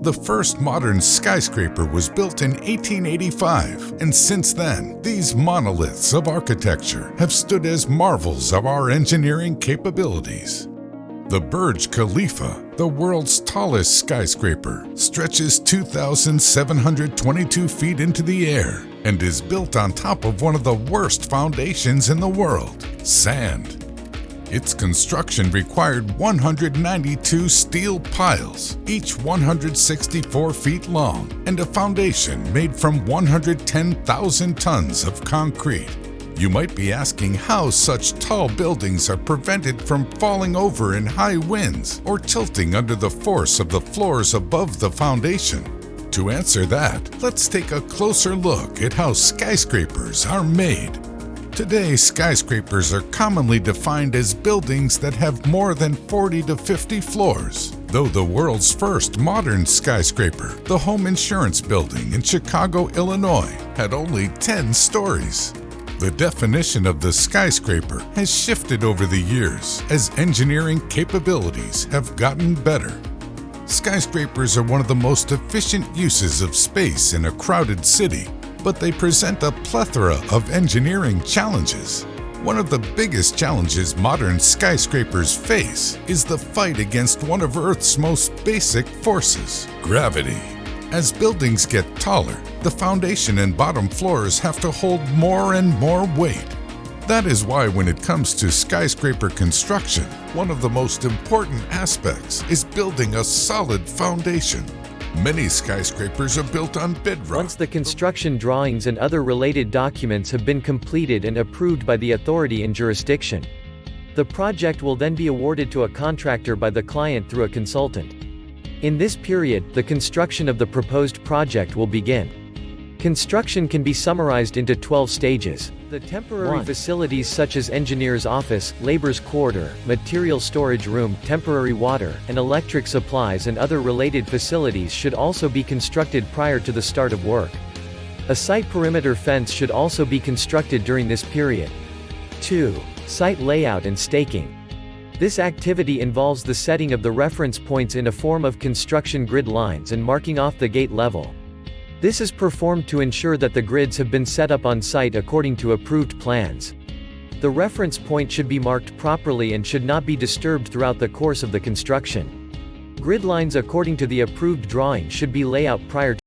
The first modern skyscraper was built in 1885, and since then, these monoliths of architecture have stood as marvels of our engineering capabilities. The Burj Khalifa, the world's tallest skyscraper, stretches 2,722 feet into the air and is built on top of one of the worst foundations in the world, sand. Its construction required 192 steel piles, each 164 feet long, and a foundation made from 110,000 tons of concrete. You might be asking how such tall buildings are prevented from falling over in high winds or tilting under the force of the floors above the foundation. To answer that, let's take a closer look at how skyscrapers are made. Today, skyscrapers are commonly defined as buildings that have more than 40 to 50 floors, though the world's first modern skyscraper, the Home Insurance Building in Chicago, Illinois, had only 10 stories. The definition of the skyscraper has shifted over the years as engineering capabilities have gotten better. Skyscrapers are one of the most efficient uses of space in a crowded city, but they present a plethora of engineering challenges. One of the biggest challenges modern skyscrapers face is the fight against one of Earth's most basic forces, gravity. As buildings get taller, the foundation and bottom floors have to hold more and more weight. That is why when it comes to skyscraper construction, one of the most important aspects is building a solid foundation. Many skyscrapers are built on bedrock. Once the construction drawings and other related documents have been completed and approved by the authority in jurisdiction, the project will then be awarded to a contractor by the client through a consultant. In this period, the construction of the proposed project will begin. Construction can be summarized into 12 stages. The temporary facilities such as engineer's office, labor's quarter, material storage room, temporary water, and electric supplies and other related facilities should also be constructed prior to the start of work. A site perimeter fence should also be constructed during this period. 2. Site layout and staking. This activity involves the setting of the reference points in a form of construction grid lines and marking off the gate level. This is performed to ensure that the grids have been set up on site according to approved plans. The reference point should be marked properly and should not be disturbed throughout the course of the construction. Grid lines according to the approved drawing should be laid out prior to